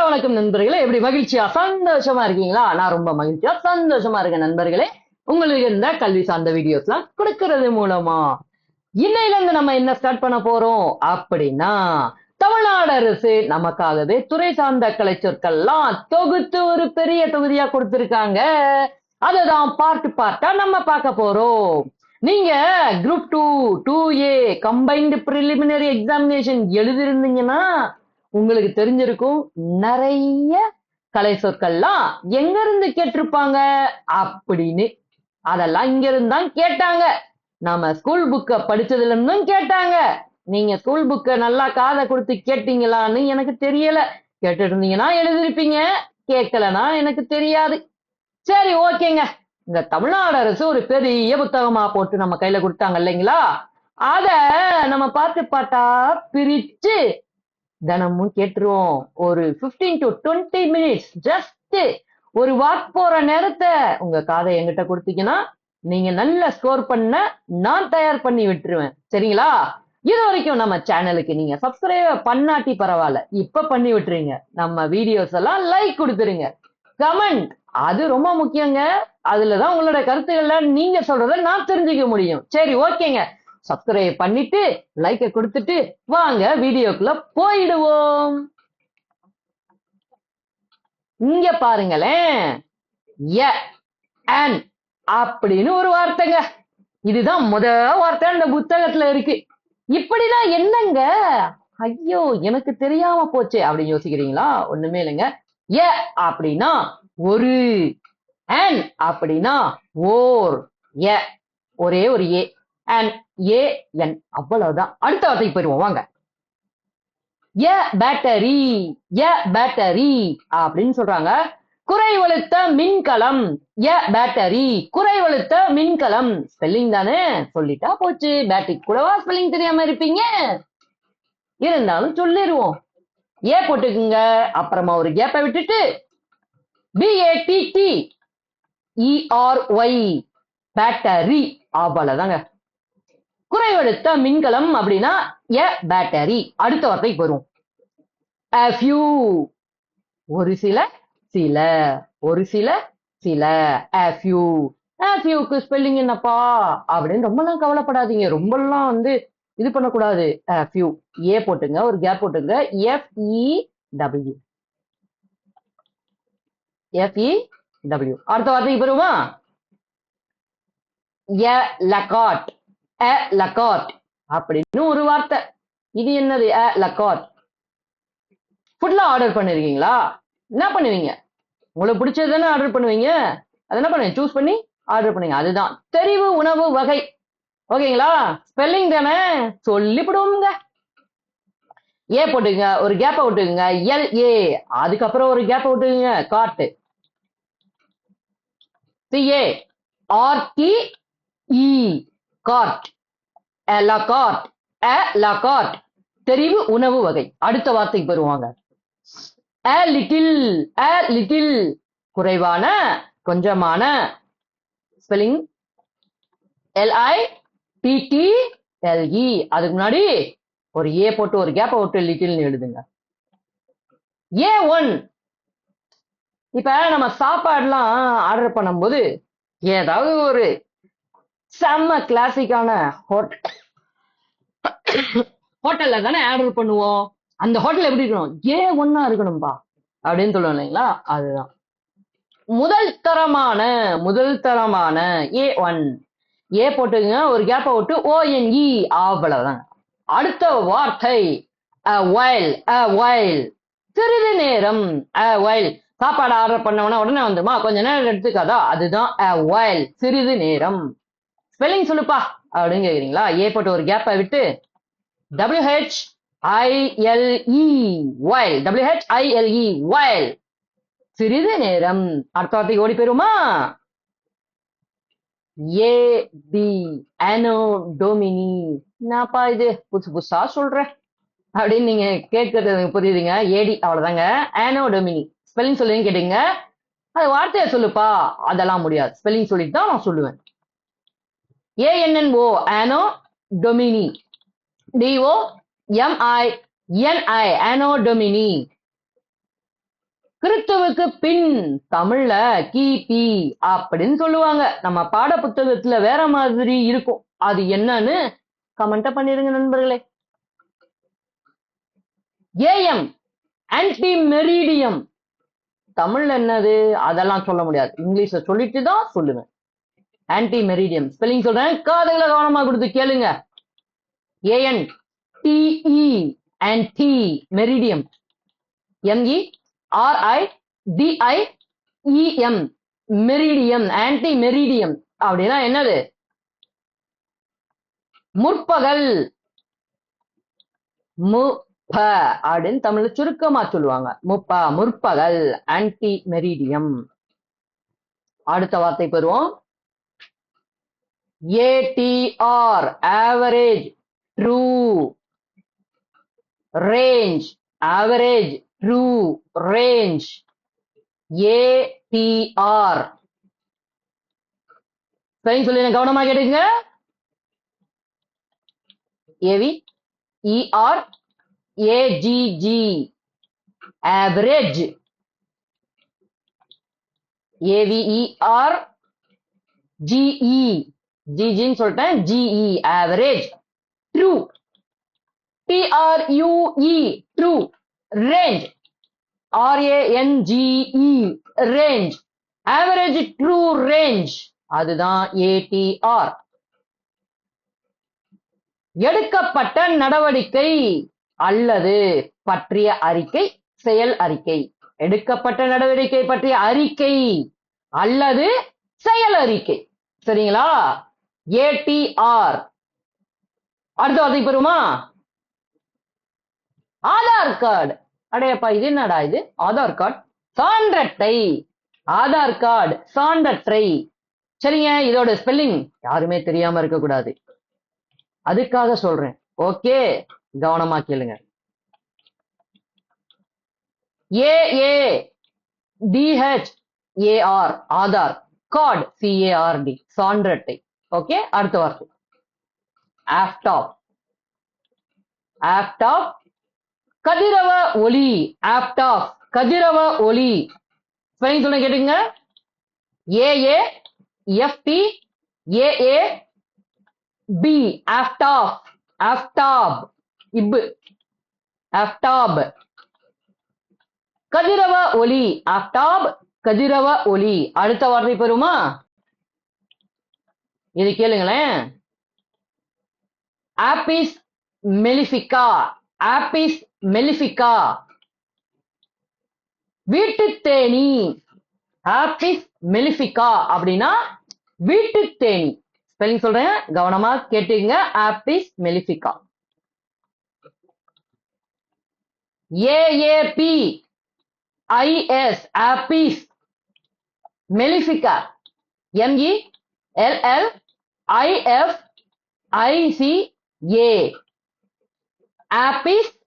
வணக்கம் நண்பர்களே. எப்படி மகிழ்ச்சியா சந்தோஷமா இருக்கீங்களா? நான் ரொம்ப மகிழ்ச்சியா சந்தோஷமா இருக்கேன் நண்பர்களே. உங்களுக்கு இந்த கல்வி சார்ந்த வீடியோஸ்லாம் கொடுக்கறது மூலமா இன்னையில இருந்து நம்ம என்ன ஸ்டார்ட் பண்ண போறோம் அப்படின்னா, தமிழ்நாடு அரசு நமக்காகவே துறை சார்ந்த கலை சொற்கள்லாம் தொகுத்து ஒரு பெரிய தொகுதியா கொடுத்திருக்காங்க. அததான் பார்ட்டா நம்ம பார்க்க போறோம். நீங்க group 2 2A combined preliminary examination எழுதிருந்தீங்கன்னா உங்களுக்கு தெரிஞ்சிருக்கும் நிறைய கலை சொற்கள்லாம் எங்க இருந்து கேட்டிருப்பாங்க அப்படின்னு. அதெல்லாம் இங்க இருந்தான் கேட்டாங்க. நம்ம ஸ்கூல் புக்க படிச்சதுல இருந்தும் கேட்டாங்க. நீங்க ஸ்கூல் புக்க நல்லா காதை கொடுத்து கேட்டீங்களான்னு எனக்கு தெரியல. கேட்டு இருந்தீங்கன்னா எழுதிருப்பீங்க, கேட்கலன்னா எனக்கு தெரியாது. சரி, ஓகேங்க. இந்த தமிழ்நாடு அரசு ஒரு பெரிய புத்தகமா போட்டு நம்ம கையில கொடுத்தாங்க இல்லைங்களா? அத நம்ம பாட்டா பிரிச்சு தினமும் கேட்டுருவோம். ஒரு 15 to 20 minutes ஜஸ்ட் ஒரு வாக் போற நேரத்தை உங்க காதை என்கிட்ட கொடுத்தீங்கன்னா நீங்க நல்ல ஸ்கோர் பண்ண நான் தயார் பண்ணி விட்டுருவேன். சரிங்களா? இது வரைக்கும் நம்ம சேனலுக்கு நீங்க சப்ஸ்கிரைப் பண்ணாட்டி பரவாயில்ல, இப்ப பண்ணி விட்டுருங்க. நம்ம வீடியோஸ் எல்லாம் லைக் கொடுத்துருங்க. கமெண்ட் அது ரொம்ப முக்கியங்க. அதுலதான் உங்களோட கருத்துக்களை நீங்க சொல்றத நான் தெரிஞ்சுக்க முடியும். சரி, ஓகேங்க. சப்ஸ்கிரைப் பண்ணிட்டு லைக்க கொடுத்துட்டு வாங்க வீடியோக்குள்ள போயிடுவோம். இங்க பாருங்களேன், அப்படின்னு ஒரு வார்த்தைங்க. இதுதான் வார்த்தை அந்த புத்தகத்துல இருக்கு. இப்படிதான் என்னங்க, ஐயோ எனக்கு தெரியாம போச்சு அப்படின்னு யோசிக்கிறீங்களா? ஒண்ணுமே இல்லைங்க. அப்படின்னா ஒரு, அண்ட் அப்படின்னா ஓர், ஒரே ஒரு ஏ and an, அவ்வளவுதான். அடுத்த வார்த்தைக்கு போயிருவோம் வாங்க. பேட்டரி அப்படின்னு சொல்றாங்க. குறைவழுத்த மின்கலம். பேட்டரி குறைவழுத்த மின்கலம். ஸ்பெல்லிங் தானே, சொல்லிட்டா போச்சு. பேட்டரி கூடவா ஸ்பெல்லிங் தெரியாம இருப்பீங்க? இருந்தாலும் சொல்லிடுவோம். போட்டுக்குங்க, அப்புறமா ஒரு கேப்பை விட்டுட்டு BATTERY பேட்டரி, அவ்வளவுதாங்க. குறைவழுத்த மின்கலம் அப்படின்னா பேட்டரி. அடுத்த வார்த்தைக்கு போறோம். ஒரு சில ஸ்பெல்லிங் என்னப்பா அப்படின்னு ரொம்பலாம் கவலைப்படாதீங்க. ரொம்பலாம் இது பண்ணக்கூடாது. ஏ போட்டுங்க, ஒரு கேப் போட்டுங்க. FEW. அடுத்த வார்த்தைக்கு போருமா? லக்காட் அப்படின்னு ஒரு வார்த்தை. இது என்னது? லக்காட். ஃபுட்ல ஆர்டர் பண்ணிருக்கீங்களா? என்ன பண்ணுவீங்க? உங்களுக்கு பிடிச்சது தானே ஆர்டர் பண்ணுவீங்க. அது என்ன பண்ணுவீங்க? சூஸ் பண்ணி ஆர்டர் பண்ணுவீங்க. அதுதான் தெரிவு உணவு வகை. ஓகேங்களா? ஸ்பெல்லிங் தானே, சொல்லிவிடுவோங்க. போட்டுங்க, ஒரு கேப்பை விட்டுக்குங்க. LA, அதுக்கப்புறம் ஒரு கேப்பை விட்டுக்குங்க. காட்டு. CARTE card. லக்காட் தெரிவு உணவு வகை. அடுத்த வார்த்தைக்கு பெறுவாங்க. லிட்டில் குறைவான, கொஞ்சமான. Spelling LITTLE. அதுக்கு முன்னாடி ஒரு ஏ போட்டு ஒரு கேப்பை விட்டு லிட்டில் எழுதுங்க. A1. இப்ப நம்ம சாப்பாடுலாம் ஆர்டர் பண்ணும்போது ஏதாவது ஒரு செம்ம கிளாசிக்கான ஹோட்டல்ல தானே ஆர்டர் பண்ணுவோம். அந்த ஹோட்டல் எப்படி இருக்கணும்? A1 இருக்கணும்பா அப்படின்னு சொல்லுவோம் இல்லைங்களா? அதுதான் முதல் தரமான A1. போட்டுங்க, ஒரு கேப்பை விட்டு ONE, அவ்வளவுதான். அடுத்த வார்த்தை while. சிறிது நேரம். சாப்பாடு ஆர்டர் பண்ணவன உடனே வந்துமா, கொஞ்ச நேரம் எடுத்துக்காதா? அதுதான் while, சிறிது நேரம். ஸ்பெல்லிங் சொல்லுப்பா அப்படின்னு கேக்குறீங்களா? போட்டு ஒரு கேப்பை விட்டு WHILE, while, சிறிது நேரம். அடுத்த வார்த்தைக்கு ஓடி போயிருமா? AD Anno Domini. என்னப்பா இது புதுசா சொல்றேன் அப்படின்னு நீங்க கேட்கறது புரியுதுங்க. ஏடி, அவ்வளவுதாங்க. Anno Domini. ஸ்பெல்லிங் சொல்லுன்னு கேட்டீங்க. அது வார்த்தையை சொல்லுப்பா, அதெல்லாம் முடியாது. ஸ்பெல்லிங் சொல்லிட்டு தான் நான் சொல்லுவேன். ANNO Anno Domini. DOMINI Anno Domini. கிறிஸ்துவுக்கு பின் தமிழ்ல கிபி அப்படின்னு சொல்லுவாங்க. நம்ம பாட புத்தகத்துல வேற மாதிரி இருக்கும். அது என்னன்னு கமெண்ட் பண்ணிருங்க நண்பர்களே. ஏஎம் ஆன்டி மெரிடியம் தமிழ்ல என்னது அதெல்லாம் சொல்ல முடியாது. இங்கிலீஷ்ல சொல்லிட்டு தான் சொல்லுவேன். ஆன்டி மெரிடியம் ஸ்பெல்லிங் சொல்றேன், காதுகளை கவனமா கொடுத்து கேளுங்க. AN DE anti meridiem, MERIDIEM meridiem, anti meridiem அப்படின்னா என்னது? முற்பகல், முப்ப அப்படின்னு தமிழ்ல சுருக்கமா சொல்லுவாங்க. முற்பகல், ஆன்டி மெரிடியம். அடுத்த வார்த்தை பெறுவோம். ATR average, true. Range, average, true, range. ATR spelling சொல்லி கவனமா கேட்டுங்க. AVERAGG ஆவரேஜ், AVERGE சொல்லிட்டேன், GE average. True, TRUE true. Range, RANGE range. Average true range, அதுதான் ATR. எடுக்கப்பட்ட நடவடிக்கை அல்லது பற்றிய அறிக்கை, செயல் அறிக்கை. எடுக்கப்பட்ட நடவடிக்கை பற்றிய அறிக்கை அல்லது செயல் அறிக்கை. சரிங்களா? ATR. அடுத்த வார்த்தை பெறுமா? ஆதார் கார்டு. அடையப்பா இது என்னடா இது? ஆதார் கார்டு, சான்றட்டை. ஆதார் கார்டு, சான்றட்டை. சரிங்க, இதோட ஸ்பெல்லிங் யாருமே தெரியாம இருக்க கூடாது, அதுக்காக சொல்றேன். ஓகே, கவனமா கேளுங்க. AADHAR ஆதார், கார்டு CARD சான்றட்டை. ஓகே, அடுத்த வார்த்தை ஆப்டாப். ஆப்டாப் கதிரவ ஒளி, ஆப்டாப் கதிரவ ஒளி. ஸ்பெல்லிங் சொல்ல கேட்டுங்க. AAFTAAB ஆப்டாப், ஆப்டாப். இப்பு ஆப்டாப் கதிரவ ஒளி, ஆப்டாப் கதிரவ ஒளி. அடுத்த வார்த்தை பெறுமா? இது கேளுங்களேன். Apis mellifica, apis mellifica. வீட்டு தேனி, ஆப்பிஸ் மெலிஃபிகா அப்படின்னா வீட்டு தேனி. ஸ்பெல்லிங் சொல்றேன், கவனமா கேட்டுங்க. Apis mellifica. AAPIS apis mellifica, MELLIFICA apis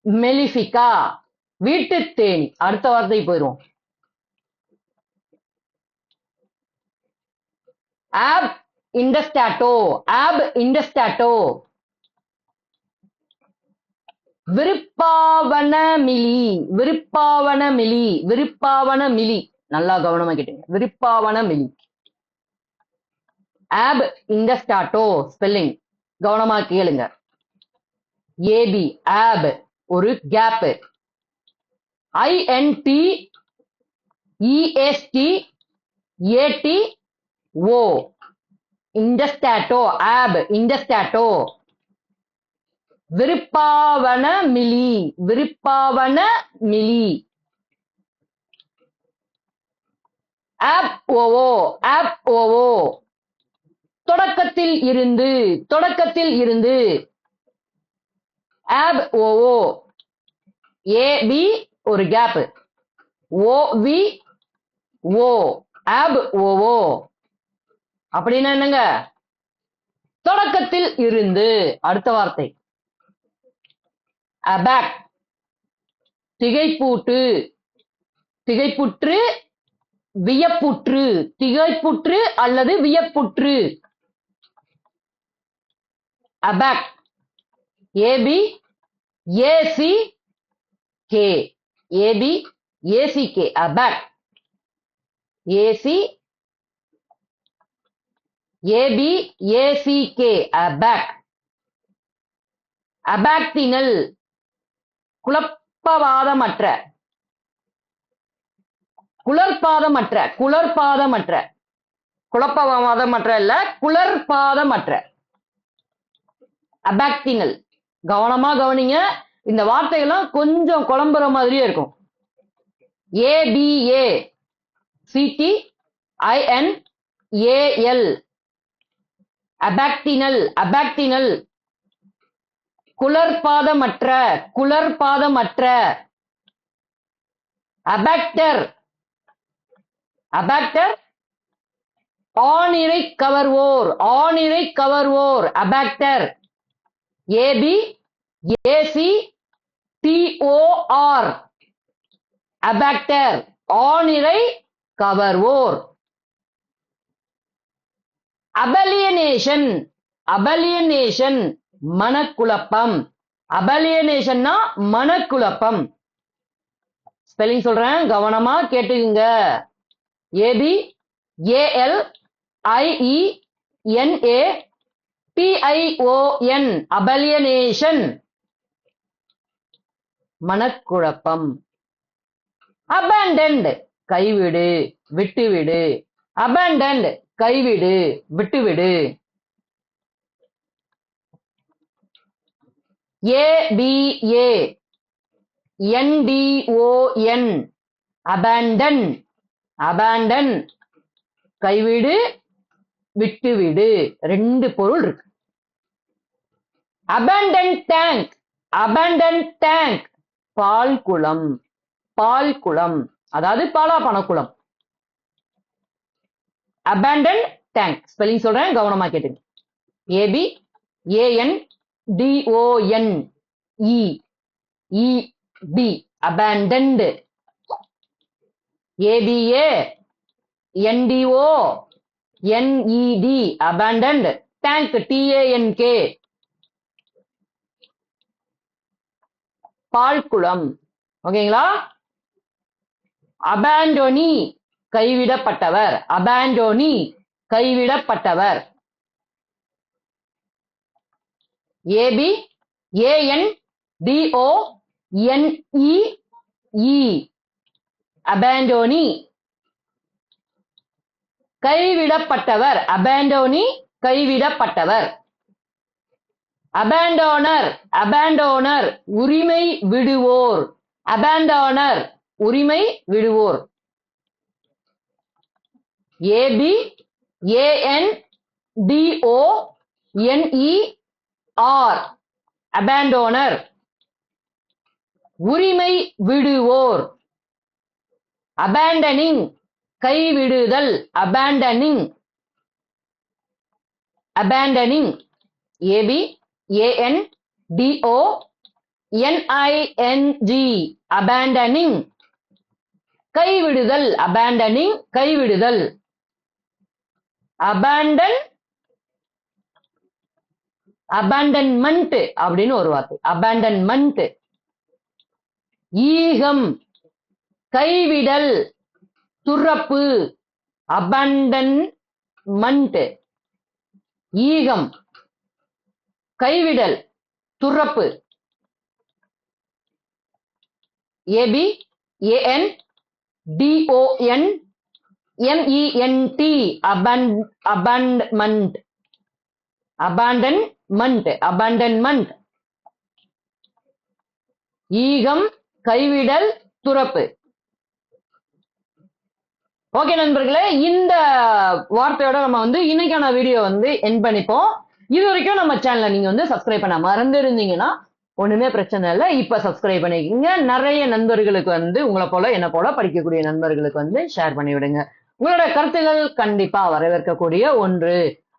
mellifica, வீட்டு தேனி. அடுத்த வார்த்தை போயிரும். Ab intestato, ab intestato. விருப்பாவனமிலி, விருப்பாவனமிலி, விருப்பாவனமிலி. நல்லா கவனமா கேட்டுங்க. விருப்பாவனமிலி, ஆப் இண்டஸ்டாட்டோ. ஸ்பெல்லிங் கவனமா கேளுங்க. AB ஆப் ஒரு gap, INTESTATO intestato, ab intestato. விருப்பாவனமிலி, விருப்பாவனமிலி. Ab ovo, ab ovo. தொடக்கத்தில் இருந்து, தொடக்கத்தில் இருந்து. ஆப் ஓவோ, AB ஒரு கேப், OVO ஆப் ஓவோ அப்படின்னா என்னங்க? தொடக்கத்தில் இருந்து. அடுத்த வார்த்தை அபேக், திகைப்பூட்டு, திகைப்புற்று, வியப்புற்று. திகைப்புற்று அல்லது வியப்புற்று. Aback, ABACK, AB ACK aback, AC AB ACK aback. Abactinal குழப்பவாதமற்ற, குளர்பாதமற்ற, குளர்பாதமற்ற, குழப்பவாதமற்ற இல்ல, குளர்பாதமற்ற. அபாக்டினல். கவனமா கவனிங்க, இந்த வார்த்தைகள்லாம் கொஞ்சம் குழம்புற மாதிரியே இருக்கும். ABA CT INAL abactinal, abactinal குளர்பாதமற்ற, குளர்பாதமற்ற. அபாக்டர், அபாக்டர் ஆணிரை கவர்வோர், ஆணிரை கவர்வோர். Abactor AB AC TOR abactor ஆணிரை கவர்வோர். அபலியனேஷன், அபலியனேஷன் மனக்குழப்பம். அபலியனேஷன்னா மனக்குழப்பம். ஸ்பெல்லிங் சொல்றேன், கவனமா கேட்டுக்குங்க. ஏபி ஏஎல் ஐஇஎன்ஏ டிஐஓஎன் அபலியனேஷன் மனக்குழப்பம். அபேண்டன்ட் கைவிடு, விட்டுவிடு. அபேண்டன்ட் கைவிடு, விட்டுவிடு. ஏபிஏ என்டிஓஎன் அபேண்டன், அபேண்டன் கைவிடு, விட்டுவிடு. ரெண்டு பொருள் இருக்கு. அபேண்டன் டேங்க், அபேண்டன் டேங்க் பால் குளம், பால் குளம் அதாவது பாலாப்பணக்குளம். அபேண்டன் டேங்க் ஸ்பெல்லிங் சொல்றேன், கவனமா கேட்டுங்க. A B A N D O N E E D abandoned. ABA NDO NED abandoned. Tank TANK பால்குளம். ஓகேங்களா? abandonee கைவிடப்பட்டவர், abandonee கைவிடப்பட்டவர். AB ANDONEE abandonee கைவிடப்பட்டவர், abandonee கைவிடப்பட்டவர். abandoner abandoner உரிமை விடுவோர், abandoner உரிமை விடுவோர். AB ANDONER abandoner உரிமை விடுவோர். abandoning கைவிடுதல், abandoning abandoning AB ANDONING abandoning கைவிடுதல், abandoning கைவிடுதல். abandon abandonment அப்படின்னு ஒரு வார்த்தை, abandonment. ஈகம் கைவிடல், துறப்பு, abandonment. ஈகம் கைவிடல், துறப்பு. AB ANDONMENT abandonment abandonment abandonment. ஈகம் கைவிடல், துறப்பு. ஓகே நண்பர்களே, இந்த வார்த்தையோட நம்ம இன்னைக்கான வீடியோ எண்ட் பண்ணிப்போம். இது வரைக்கும் நம்ம சேனலை நீங்க சப்ஸ்கிரைப் பண்ண மறந்துருந்தீங்கன்னா ஒண்ணுமே பிரச்சனை இல்லை, இப்ப சப்ஸ்கிரைப் பண்ணிக்கோங்க. நிறைய நண்பர்களுக்கு உங்களை போல என்ன போல படிக்கக்கூடிய நண்பர்களுக்கு ஷேர் பண்ணி விடுங்க. உங்களோட கருத்துகள் கண்டிப்பா வரவேற்கக்கூடிய ஒன்று,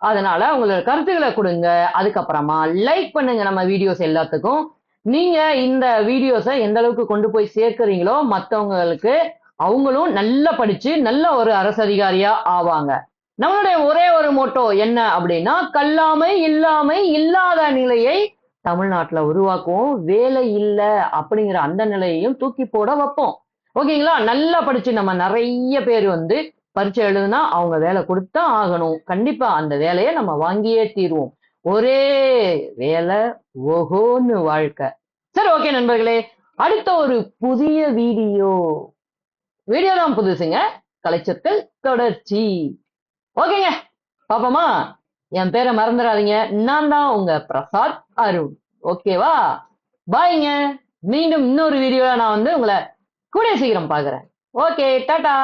அதனால உங்களோட கருத்துக்களை கொடுங்க. அதுக்கப்புறமா லைக் பண்ணுங்க நம்ம வீடியோஸ் எல்லாத்துக்கும். நீங்க இந்த வீடியோஸை எந்த அளவுக்கு கொண்டு போய் சேர்க்கிறீங்களோ மற்றவங்களுக்கு அவங்களும் நல்லா படிச்சு நல்ல ஒரு அரசு அதிகாரியா ஆவாங்க. நம்மளுடைய ஒரே ஒரு மோட்டோ என்ன அப்படின்னா, கல்லாமை இல்லாமை இல்லாத நிலையை தமிழ்நாட்டுல உருவாக்குவோம். வேலை இல்லை அப்படிங்கிற அந்த நிலையையும் தூக்கி போட வைப்போம். ஓகேங்களா? நல்லா படிச்சு நம்ம நிறைய பேர் வந்து பரீட்சை எழுதுனா அவங்க வேலை கொடுத்தா ஆகணும். கண்டிப்பா அந்த வேலையை நம்ம வாங்கியே தீருவோம். ஒரே வேலை ஓஹோன்னு வாழ்க்கை. சரி, ஓகே நண்பர்களே, அடுத்த ஒரு புதிய வீடியோ தான் புதுசுங்க. கலைச்சொற்கள் தொடர்ச்சி. ஓகேங்க, பாப்போமா? என் பேரை மறந்துடாதீங்க. நான் தான் உங்க பிரசாத் அருண். ஓகேவா? பாய்ங்க. மீண்டும் இன்னொரு வீடியோல நான் வந்து உங்களை கூடிய சீக்கிரம் பாக்குறேன். ஓகே, டாடா.